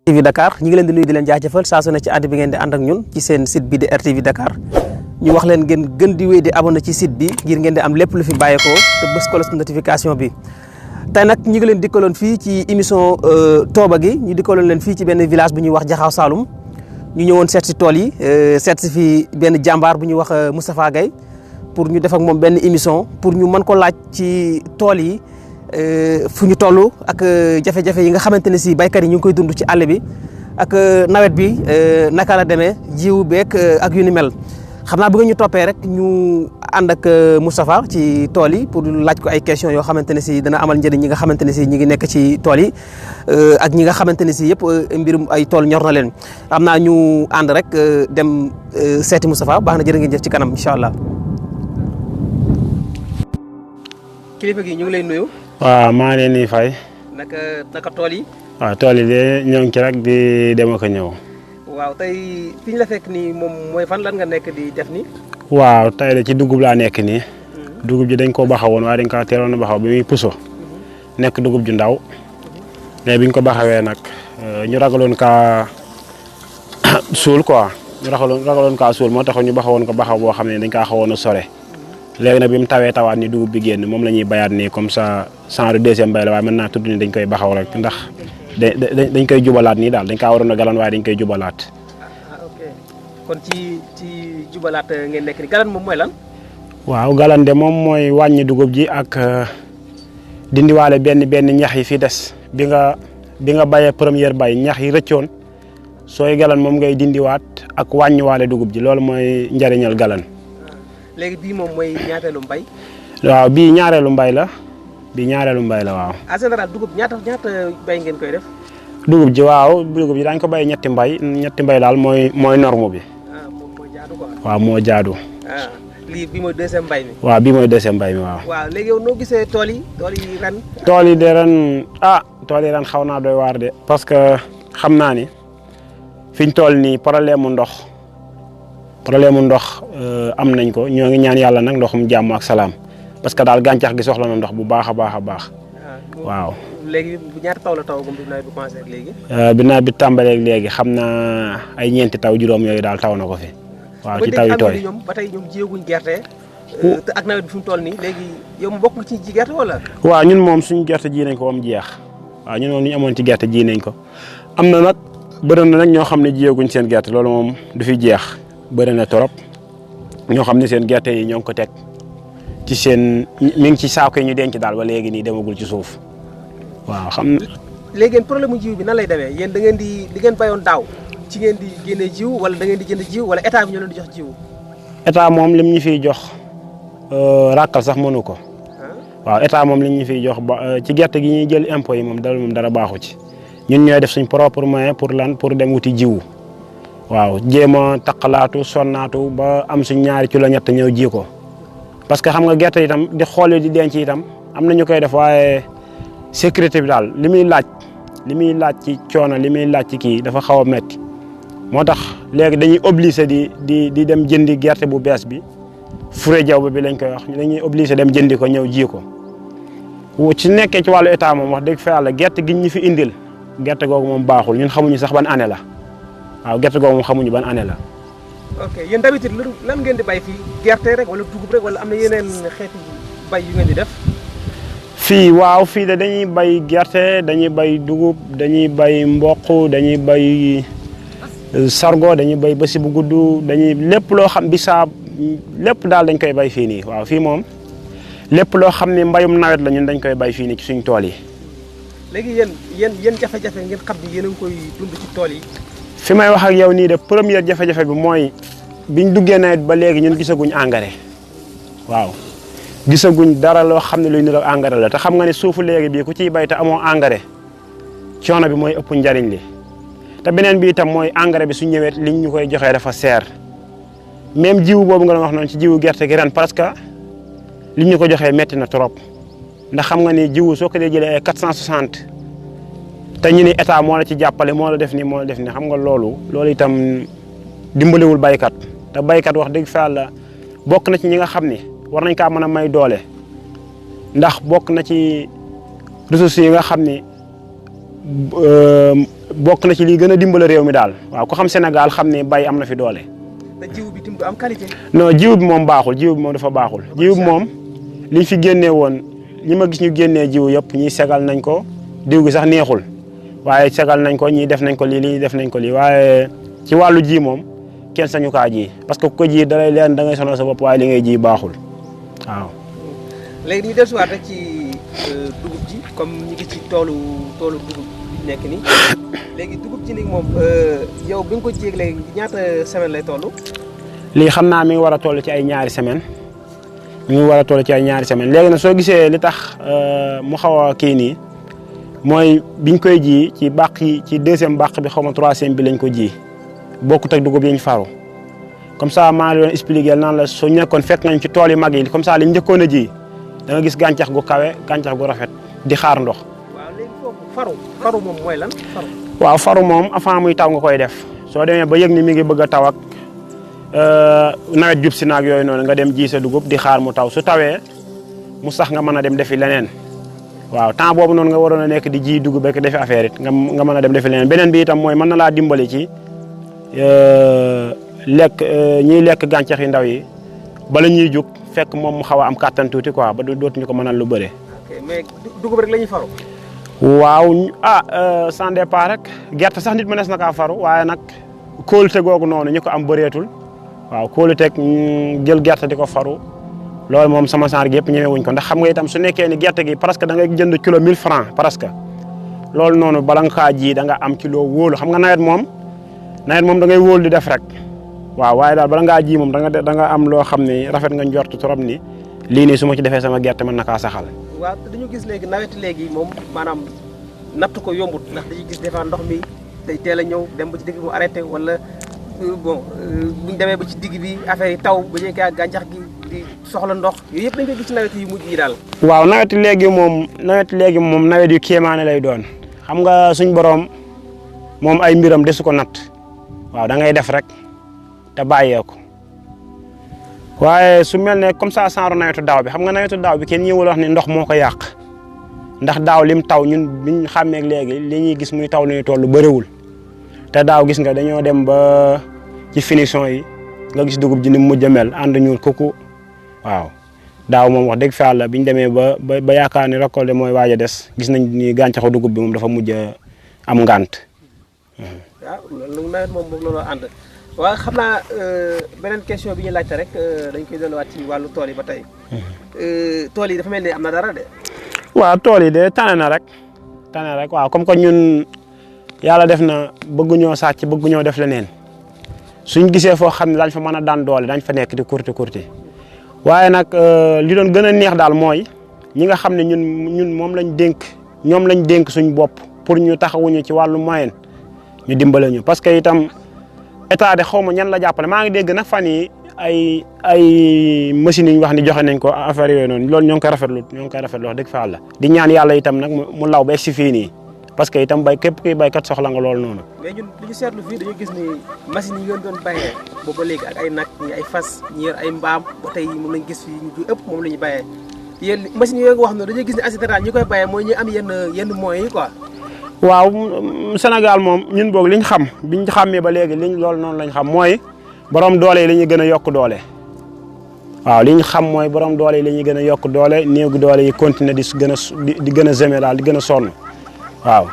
RTV Dakar ñi ngi leen di nuyu di leen jaajëfal saa su ne ci ànd bi ngeen di ànd ak ñun ci seen site bi di RTV Dakar ñu wax leen ngeen gën di wéy di abonné ci site bi ngir ngeen di am lépp lu fi bàyyeekoo te bës cloche notification bi. tey nag ñi ngi leen dikkaloon fii ci émission Tooba gi ñu dikkaloon leen fii ci benn village bu ñuy wax Jaxaaw Saloum ñu ñëwoon seet si tool yi seet si fii benn jàmbaar bu ñuy wax Moustapha Gaye pour ñu def ak moom benn émission pour ñu mën ko laaj ci tool yi fu ñu toll ak jafe-jafe yi nga xamante ne si baykat yi ñu ngi koy dund ci àll bi ak nawet bi naka la demee jiw beeg ak yu ni mel xam naa bu nga ñu toppee rek ñu ànd ak Moustapha ci tool yi pour laaj ko ay questions yoo xamante ne si dana amal njëriñ ñi nga xamante ne si ñi ngi nekk ci tool yi ak ñi nga xamante ne si yëpp mbirum ay tool ñor na leen xam naa ñu ànd rek dem seeti Moustapha baax na jërë ngeen jëf ci kanam incha allah. kilifa gi ñu ngi lay nuyu. waaw maa leen di fay. naka tool yi. waaw tool yi de ñoo ngi ci rek di dem ak a ñëw. waaw tey fi ñu la fekk nii moom mooy fan lan nga nekk di def nii. waaw tey de ci dugub laa nekk nii. dugub ji dañ ko baxawoon waaye dañ ko teeloon a baxaw bi muy puso. nekk dugub ju ndaw. mais biñ ko baxawee nag ñu ragaloon kaa suul quoi ñu ragaloon kaa suul moo taxoon ñu baxawoon ko baxaw boo xam ne dañ kaa xawoon a sore. léegi nag bi mu tawee tawaat ni dugub bi génn moom la ñuy bayaat nii comme ça genre deuxième bay la waaye mën naa tudd ni dañ koy baxaw rek ndax dañ koy jubalaat nii daal dañ kaa waroon a galan waaye dañ koy jubalaat. ok kon ci jubalaat ngeen nekk ni galan moom mooy lan. waaw galan de moom mooy wàññi dugub ji ak dindiwaale benn ñax yi fi des bi nga bayee première bay ñax yi rëccoon sooy galan moom ngay dindiwaat ak wàññiwaale dugub ji loolu mooy njariñal galan. léegi bii moom mooy ñaateelu mbay. waaw bii ñaareelu mbay la waaw. en général dugub ñaata bay ngeen koy def. dugub ji waaw dugub ji daañu ko bay ñetti mbay daal mooy norme bi. moom moo jaadu quoi. waaw moo jaadu. lii bii mooy deuxième mbay mi. waaw bii mooy deuxième mbay mi waaw. waaw léegi yow noo gisee tool yi ren. tool yi de ren tool yi ren xaw naa doy waar de. parce que xam naa ni fiñ tool nii problème mu ndox am nañ ko ñoo ngi ñaan yàlla nag ndoxum jàmm ak salaam parce que daal gàncax gi soxla na ndox bu baax a baax. waaw. léegi ñaata taw la tawagum bi nawet bi commencé léegi. bi nawet bi tàmbalee léegi xam naa ay ñeenti taw juróom yooyu daal taw na ko fi. waaw ci taw yi tooy ba tey ñoom jiyaguñ gerte. te ak nawet bi fi mu toll nii léegi yow bokk nga ci ji gerte wala. waaw ñun moom suñu gerte ji nañ ko ba mu jeex waaw ñun moom li ñu amoon ci gerte ji nañ ko am na nag bëri na nag ñoo xam ne jiyaguñ seen gerte loolu moom du fi jeex bëri na torop ñoo xam ne seen gerte yi ñoo ngi ko teg ci seen mi ngi ci saako yi ñu denc daal ba léegi nii demagul ci suuf waaw xam na. léegi yéen problème mu jiw bi nan lay demee yéen da ngeen di li ngeen bayoon daaw ci ngeen di génne jiw wala da ngeen di jënd jiw wala état bi ñoo leen di jox jiw. état moom lim ñu fiy jox ràkkal sax mënu ko. waaw état moom lim ñu fiy jox ba ci gerte gi ñuy jël impôt yi moom dara baaxu ci ñun ñooy def suñ propre moyen pour dem wuti jiw. waaw jéem a taqalaatu sonnaatu ba am suñ 2 kilo ñett ñëw ji ko parce que xam nga gerte itam di xool di denc itam am na ñu koy def waaye sécurité bi daal li muy laaj ci coono li muy laaj ci kii dafa xaw a metti moo tax léegi dañuy obligé di dem jëndi gerte bu bees bi fure jaww bi lañ koy wax dañuy obligé dem jëndi ko ñëw ji ko ci nekkee ci wàllu état moom wax dëgg fa yàlla gerte gi ñu fi indil gerte googu moom baaxul ñun xamuñu sax ban année la. waaw gerte googu moom xamuñu ban année la. ok yéen d'habitude lan ngeen di bay fii gerte rek wala dugub rek wala am na yeneen xeeti bay yu ngeen di def. fii de dañuy bay gerte dañuy bay dugub dañuy bay mboq dañuy bay sargo dañuy bay basi bu gudd dañuy lépp loo xam bisaab lépp daal dañ koy bay fii nii waaw fii moom lépp loo xam ne mbayum nawet la ñun dañ koy bay fii nii ci suñ tool yi. léegi yéen jafe-jafe ngeen xam ni yéen a ngi koy dund ci tool yi. fi may wax ak yow nii de première jafe-jafe bi mooy biñ duggee nawet ba léegi ñun gisaguñ engrais waaw gisaguñ dara loo xam ne luy niroog engrais la te xam nga ne suufu léegi bii ku ciy bay te amoo engrais coono bi mooy ëpp njariñ li te beneen bi itam mooy engrais bi su ñëwee liñ ñu koy joxee dafa seer même jiwu boobu nga doon wax noonu ci jiwu gerte gi ren parce que liñ ñu ko joxee métti na trop ndax xam nga ni jiwu soo ko dee jëlee ay 460 te ñu ni état moo la ci jàppale moo la def nii xam nga loolu itam dimbaliwul baykat te baykat wax dëgg fa yàlla bokk na ci ñi nga xam ni war nañ kaa mën a may doole ndax bokk na ci ressources yi nga xam ni bokk na ci li gën a dimbale réew mi daal waaw ku xam Sénégal xam ne bay am na fi doole. te jiw bi tim du am qualité. non jiw bi moom baaxul jiw bi moom dafa baaxul jiw bi moom liñ fi génnee woon ñi ma gis ñu génnee jiw yëpp ñii segal nañ ko diw gi sax neexul waaye segal nañ ko ñii def nañ ko lii lii def nañ ko lii waaye ci wàllu ji moom kenn sañu kaa ji parce que ku ko ji dalay leen da ngay sonal sa bopp waaye li ngay ji baaxul waaw. léegi ñu dellusiwaat rek ci dugub ji comme ñu ngi ci toolu dugub bi nekk nii léegi dugub ji nii moom yow bi nga ko jéeg léegi ñaata semaine lay toll. lii xam naa mi ngi war a toll ci ay ñaari semaine léegi nag soo gisee li tax mu xaw a kii nii mooy biñ koy ji ci bàq yi ci deuxième bàq bi xaw ma troisième bi lañ ko ji bokkut ak dugub yi ñu faru comme ça maa ngi doon expliqué naan la soo nekkoon fekk nañ ci tool yi mag yi comme ça liñ njëkkoon a ji da nga gis gàncax gu kawe gàncax gu rafet di xaar ndox. waaw léegi foofu faru moom mooy lan faru. waaw faru moom avant muy taw nga koy def soo demee ba yëg ni mi ngi bëgg a taw ak nawet jub si naag yooyu noonu nga dem ji sa dugub di xaar mu taw su tawee mu sax nga mën a dem defi leneen waaw temps boobu noonu nga waroon a nekk di ji dugub rek defi affaire it nga mën a dem defi leneen beneen bi itam mooy mën na laa dimbali ci ñiy lekk gàncax yu ndaw yi bala ñuy jug fekk moom mu xaw a am kàttan tuuti quoi ba dootuñu ko mënal lu bëre. ok mais dugub rek la ñuy faru. waaw sans départ rek gerte sax nit mënees na kaa faru waaye nag kóolute googu noonu ñu ko am bëreetul waaw kóoluteeg jël gerte di ko faru loolu moom sama genre gi yëpp ñemewuñ ko ndax xam nga itam su nekkee ni gerte gi presque da ngay jënd kilo 1000 francs presque loolu noonu bala nga kaa ji da nga am kilo wóolu xam nga nawet moom da ngay wóolu di def rek waaw waaye daal bala ngaa ji moom da nga am loo xam ni rafet nga njort trop ni lii nii su ma ci defee sama gerte mën na kaa saxal. waaw te dañu gis léegi nawet léegi moom maanaam natt ko yombut ndax dañuy gis des fois ndox mi day teel a ñëw dem ba ci digg mu arrêté wala bon buñ demee ba ci digg bi affaire yi taw ba ñu koy gàncax gi di soxla ndox yooyu yëpp dañ koy gis ci nawet yu mujj yi daal. waaw nawet léegi moom nawet yu kéemaane lay doon xam nga suñ borom moom ay mbiram desu ko natt waaw da ngay def rek te bàyyee ko waaye su mel ne comme ça genre nawetu daaw bi xam nga nawetu daaw bi kenn ñëwul wax ni ndox moo ko yàq ndax daaw lim taw ñun biñ xàmmeeg léegi li ñuy gis muy taw lu ñuy toll bëriwul te daaw gis nga dañoo dem ba ci finition yi nga gis dugub ji ni mu mujj a mel ànd ñuul kooku waaw daaw moom wax dëgg fa yàlla biñ demee ba yaakaar ni récolte mooy waaj a des gis nañ ni gàncaxu dugub bi moom dafa mujj am ngànt. waaw loolu nawet moom looloo ànd. waaw xam naa beneen question bi ñu laajte rek dañ koy delluwaat ci wàllu tool yi ba tey tool yi dafa mel ni am na dara de. waaw tool yi de tane na rek waaw comme que ñun yàlla def na bëgguñoo sàcc bëgguñoo def leneen suñ gisee foo xam ne dañ fa mën a daan doole dañ fa nekk di kurti waaye nag li doon gën a neex daal mooy ñi nga xam ne ñun ñoom lañ dénk suñ bopp pour ñu taxawuñu ci wàllu moyen ñu dimbale ñu parce que itam. état de xaw ma ñan la jàppale maa ngi dégg nag fan yi ay machines yi ñu wax ni joxe nañ ko affaire yooyu noonu loolu ñoo ngi koy rafetlu wax dëgg fa Yàlla di ñaan yàlla itam nag mu law ba si fii nii parce que itam képp kuy baykat soxla nga loolu noonu. mais ñun li ñu seetlu fii dañu gis ni machines yi ngeen doon bayee booba léegi ak ay nag ñi ay fas ñi yor ay mbaam ba tey moom lañ gis fii ñu ëpp moom la ñu bayee yéen machines yooyu nga wax noonu dañuy gis ne en général ñi koy bayee mooy ñu am yenn moyens yi quoi. waaw Sénégal moom ñun boog liñ xam biñ xàmmee ba léegi loolu noonu lañ xam mooy borom doole yi la ñuy gën a yokk doole waaw liñ xam mooy borom doole yi la ñuy gën a yokk doole néegu doole yi continuer di gën a zeme daal di gën a sonn waaw.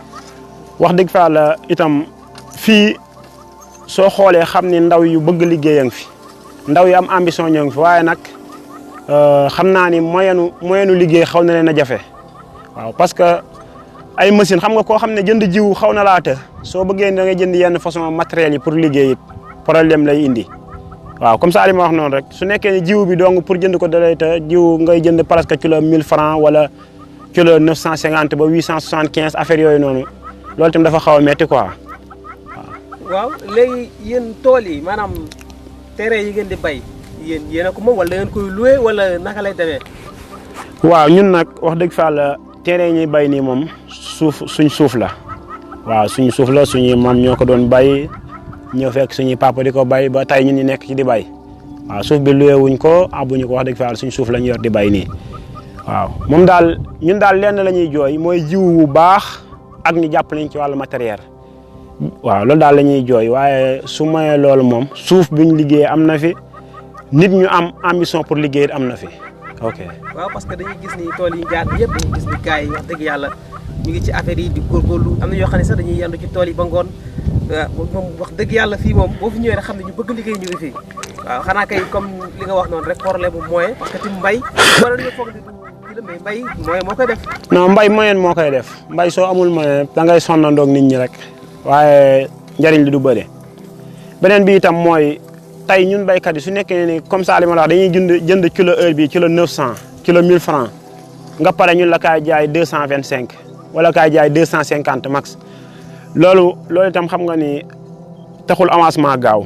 wax dëgg fa la itam fii soo xoolee xam ni ndaw yu bëgg liggéey a ngi fi ndaw yu am ambition ñoo ngi fi waaye nag xam naa ni moyenu liggéey xaw na leen a jafe waaw parce que. ay machine xam nga koo xam ne jënd jiw xaw na laa të soo bëggee da ngay jënd yenn façon matériel yi pour liggéey it problème lay indi waaw comme ça li ma wax noonu rek su nekkee ne jiw bi donc pour jënd ko dalay të jiw ngay jënd presque kilo 1000 francs wala kilo 950 ba 875 affaire yooyu noonu loolu itam dafa xaw a metti quoi waaw léegi yéen tool yi maanaam terrain yi ngeen di bay yéen a ko moom wala da ngeen koy loué wala naka lay demee. waaw ñun nag wax dëgg fa Yàlla terrain ñuy bay nii moom suñ suuf la waaw suñ suuf la suñuy maam ñoo ko doon bay ñëw fekk suñuy papa di ko bay ba tey ñun ñu nekk ci di bay waaw suuf bi luwee wuñ ko abuñu ko wax dëgg fa Yàlla suñ suuf la ñu yor di bay nii waaw moom daal ñun daal lenn la ñuy jooy mooy jiw bu baax ak ñu jàppale ñu ci wàllu matériel waaw loolu daal la ñuy jooy waaye su mayee loolu moom suuf bi ñu liggéey am na fi nit ñu am ambition pour liggéey am na fi. ok waaw parce que dañuy gis ni tool yi jaar yëpp dañuy gis ni gars yi wax dëgg yàlla ñu ngi ci affaire yi di góorgóorlu am na yoo xam ne sax dañuy yendu ci tool yi ba ngoon moom wax dëgg yàlla fii moom boo fi ñëwee rek xam ne ñu bëgg liggéey ñu ngi fii waaw xanaa kay comme li nga wax noonu rek problème bu moyen parce que ci mbay wala ñu foog ni mais mbay moyen moo koy def. non mbay moyen moo koy def mbay soo amul moyen da ngay sonnandoog nit ñi rek waaye njëriñ li du bëre beneen bi itam mooy tey ñun baykat yi su nekkee ni comme ça li ma la wax dañuy jënd kilo heure bi kilo 900 kilo 1000 francs nga pare ñun la kaay jaay 225 wala kaay jaay 250 max loolu itam xam nga ni taxul avancement gaaw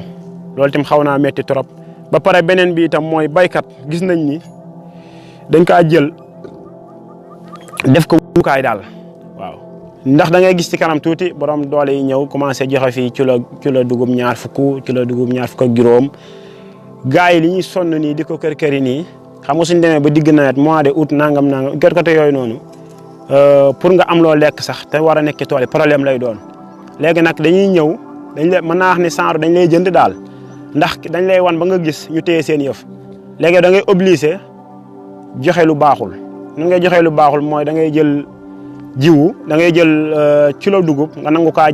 loolu itam xaw naa métti trop ba pare beneen bi itam mooy baykat gis nañ ni dañ kaa jël def ko wukaay daal waaw ndax da ngay gis ci kanam tuuti borom doole yi ñëw commencé joxe fii kilo dugub ñaar fukk kilo dugub ñaar fukk ak juróom gars yi li ñuy sonn nii di ko kër yi nii xam nga suñ demee ba digg nawet mois de août nangam côté yooyu noonu pour nga am loo lekk sax te war a nekk ci tool yi problème lay doon léegi nag dañuy ñëw mën naa wax ni genre dañ lay jënd daal ndax dañ lay wan ba nga gis ñu téye seen yëf léegi da ngay obligé joxe lu baaxul nan ngay joxe lu baaxul mooy da ngay jël jiwu da ngay jël kilo dugub nga nangu kaa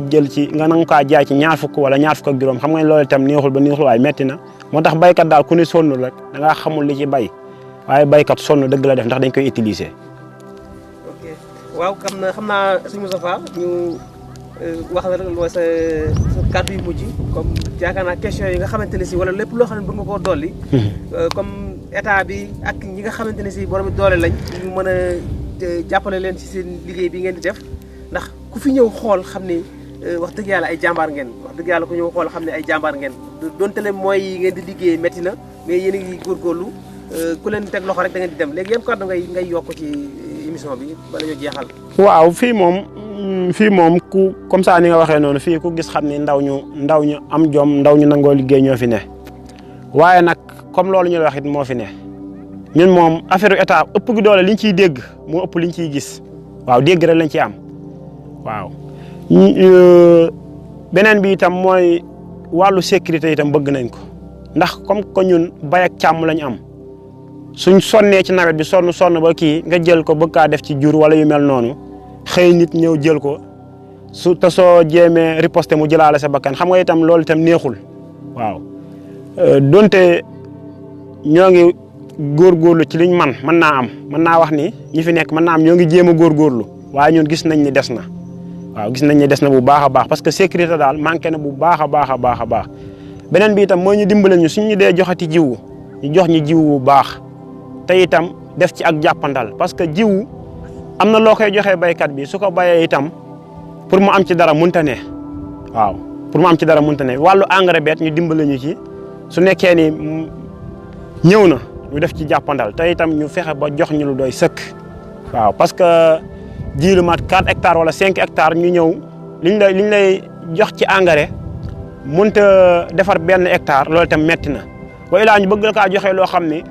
jaay ci ñaar fukk wala ñaar fukk ak juróom xam nga loolu itam neexul ba neexul waaye metti na moo tax baykat daal ku ne sonnul rek da ngaa xamul li ci bay waaye baykat sonn dëgg la def ndax dañ koy utiliser. ok waaw xam naa sëñ Moustapha ñu wax la rek mooy sa kàddu yu mujj comme yaakaar naa question yi nga xamante ne si wala lépp loo xam ne bëgg nga koo dolli. comme état bi ak ñi nga xamante ne si borom doole lañ ñu mën a jàppale leen ci seen liggéey bi ngeen di def ndax ku fi ñëw xool xam ni wax dëgg yàlla ay jàmbaar ngeen wax dëgg yàlla ku ñëw xool xam ne ay jàmbaar ngeen donte leen mooy yi ngeen di liggéey métti na mais yéen a ngi góorgóorlu ku leen teg loxo rek da ngeen di dem léegi yan kàddu ngay yokk ci émission bi bala ñu jeexal. waaw fii moom ku comme ça ni nga waxee noonu fii ku gis xam ni ndaw ñu am jom ndaw ñu nangoo liggéey ñoo fi ne waaye nag comme loolu ñu wax it moo fi ne ñun moom affaire état ëpp gi doole liñ ciy dégg moo ëpp liñ ciy gis waaw dégg rek lañ ciy am waaw. beneen bi itam mooy wàllu sécurité itam bëgg nañ ko ndax comme que ñun bay ak càmm lañ am suñ sonnee ci nawet bi sonn ba kii nga jël ko bëgg kaa def ci jur wala yu mel noonu xëy nit ñëw jël ko te soo jéemee riposte mu jëlaale sa bakkan xam nga itam loolu itam neexul waaw donte ñoo ngi góorgóorlu ci liñ mën naa wax ni ñi fi nekk mën naa am ñoo ngi jéem a góorgóorlu waaye ñun gis nañ ni des na waaw gis nañ ni des na bu baax a baax parce que sécurité daal manqué na bu baax a baax beneen bi itam mooy ñu dimbale ñu suñu dee joxati jiwu ñu jox ñu jiwu bu baax te itam def ci ak jàppandal parce que jiwu am na loo koy joxee baykat bi su ko bayee itam pour mu am ci dara mënta ne waaw pour mu am ci dara mënta ne wàllu engrais beet ñu dimbale ñu ci su nekkee ni ñëw na ñu def ci jàppandal te itam ñu fexe ba jox ñu lu doy sëkk waaw parce que ji lu mat 4 hectares wala 5 hectares ñu ñëw liñ lay jox ci engrais mënta defar benn hectare loolu itam metti na wa ilaa ñu bëgg la kaa joxe loo xam ni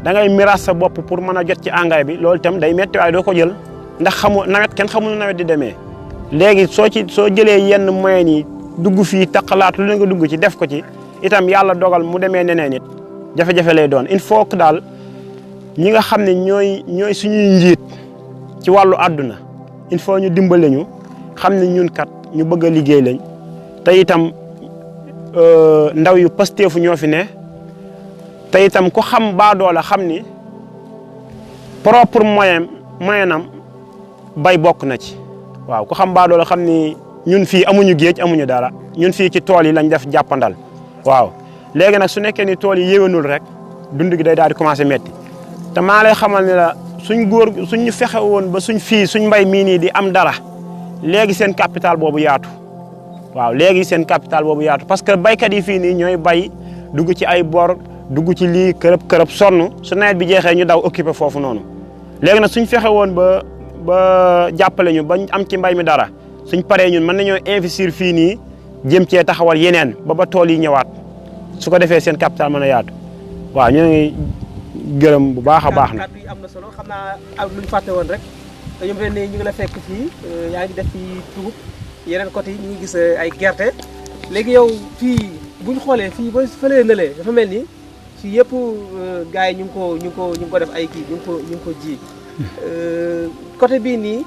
da ngay miraas sa bopp pour mën a jot ci engrais bi loolu itam day metti waaye doo ko jël ndax nawet kenn xamul nawet di demee léegi soo jëlee yenn moyens yi dugg fii taqalaat lu ne nga dugg ci def ko ci itam yàlla dogal mu demee neneen it jafe-jafe lay doon il faut que daal ñi nga xam ne ñooy suñuy njiit ci wàllu àdduna il faut ñu dimbale ñu xam ne ñun kat ñu bëgg a liggéey lañ te itam ndaw yu pasteefu ñoo fi ne te itam ku xam baadoola xam ni propre moyenam bay bokk na ci waaw ku xam baadoola xam ni ñun fii amuñu géej amuñu dara ñun fii ci tool yi lañ def jàppandal waaw léegi nag su nekkee ni tool yi yéwénul rek dund gi day daal di commencé metti te maa lay xamal ni la suñ fexe woon ba suñ mbay mii nii di am dara léegi seen capital boobu yaatu waaw léegi seen capital boobu yaatu parce que baykat yi fii nii ñooy bay dugg ci ay bor dugg ci lii kërëb sonn su nawet bi jeexee ñu daw occupé foofu noonu léegi nag suñ fexe woon ba jàppale ñu ba am ci mbay mi dara suñ paree ñun mën nañoo investir fii nii jëm cee taxawal yeneen ba tool yi ñëwaat su ko defee seen capital mën a yaatu waaw ñoo ngi gërëm bu baax a baax na. kàddu yi am na solo xam naa am lu ñu fàtte woon rek te ñu mel ni ñu ngi la fekk fii yaa ngi def fii dugub yeneen côté yi ñu ngi gis ay gerte léegi yow fii bu ñu xoolee fii ba fële na lee dafa mel ni fii yëpp gars yi ñu ngi ko def ay kii ñu ngi ko ji côté bii nii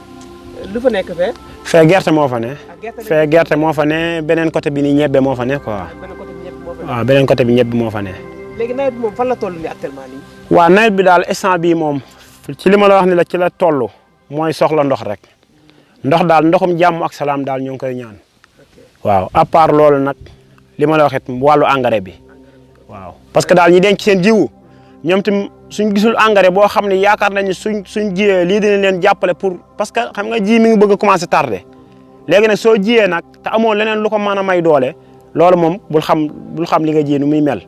lu fa nekk fee. fee gerte moo fa ne. fee gerte moo fa ne beneen côté bi nii ñebbe moo fa ne quoi. waaw beneen côté bi ñebbe moo fa ne. léegi nawet bi moom fan la toll nii actuellement nii. waaw nawet bi daal instant bii moom ci li ma la wax ni la ci la toll mooy soxla ndox rek ndox daal ndoxum jàmm ak salaam daal ñu ngi koy ñaan. waaw à part loolu nag li ma la wax it wàllu engrais bi waaw parce que daal ñi denc seen jiwu ñoom tam suñ gisul engrais boo xam ne yaakaar nañu suñ jiyee lii dina leen jàppale pour parce que xam nga ji mi ngi bëgg a commencé tardé léegi nag soo jiyee nag te amoo leneen lu ko mën a may doole loolu moom bul xam li nga ji nu muy mel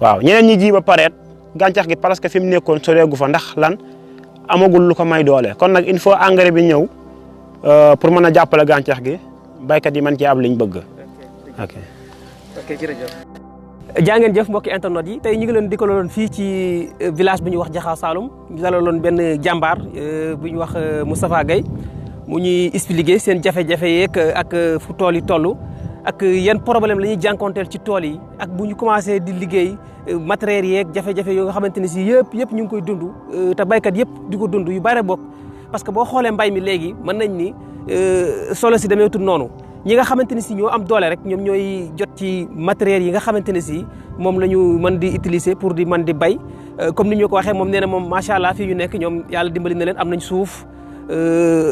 waaw ñeneen ñi ji ba pareet gàncax gi parce que fi mu nekkoon soreegu fa ndax lan amagul lu ko may doole kon nag il faut engrais bi ñëw pour mën a jàppale gàncax gi baykat yi mën cee am liñ bëgg. ok jërëjëf. jaa ngeen jëf mbokki internet yi tey ñu ngi leen di ko loon fii ci village bu ñuy wax Jaxaaw Saloum ñu dalaloon benn jàmbaar bu ñuy wax Moustapha Gueye mu ñuy expliquer seen jafe-jafe yeeg ak fu tool yi toll ak yan problème la ñuy jànkonteel ci tool yi ak bu ñu commencé di liggéey matériel yeeg jafe-jafe yoo nga xamante ne si yëpp ñu ngi koy dund te baykat yëpp di ko dund yu bare bokk parce que boo xoolee mbay mi léegi mën nañ ni solo si demeetul noonu ñi nga xamante ne si ñoo am doole rek ñoom ñooy jot ci matériel yi nga xamante ne si moom la ñu mën di utiliser pour di mën di bay comme ni ñu ko waxee moom nee na moom macha allah fii ñu nekk ñoom yàlla dimbali na leen am nañ suuf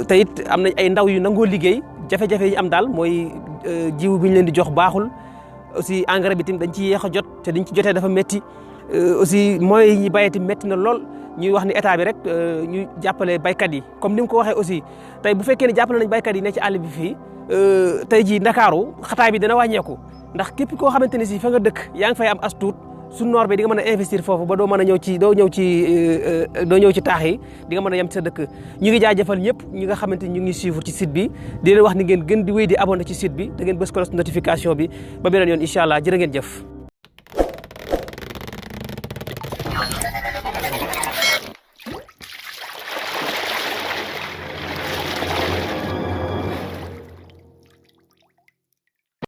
te it am nañ ay ndaw yu nangoo liggéey jafe-jafe yi am daal mooy jiwu bi ñu leen di jox baaxul aussi engrais bi tamit dañ ci yéex a jot te diñ ci jotee dafa métti aussi moyens yi ñuy bayee tamit métti na lool ñuy wax ni état bi rek ñu jàppale baykat yi comme ni mu ko waxee aussi tey bu fekkee ne jàppale nañ baykat yi ne ci àll bi fii tey jii Ndakaaru xataay bi dana wàññeeku ndax képp koo xamante ne si fa nga dëkk yaa ngi fay am as tuut su noor bi di nga mën a investir foofu ba doo mën a ñëw ci taax yi di nga mën a yem ci sa dëkk ñu ngi jaajëfal ñëpp ñi nga xamante ni ñu ngi suivre ci site bi di leen wax ni ngeen gën di wéy di abonné ci site bi da ngeen bës cloche notification bi ba beneen yoon incha allah jërë ngeen jëf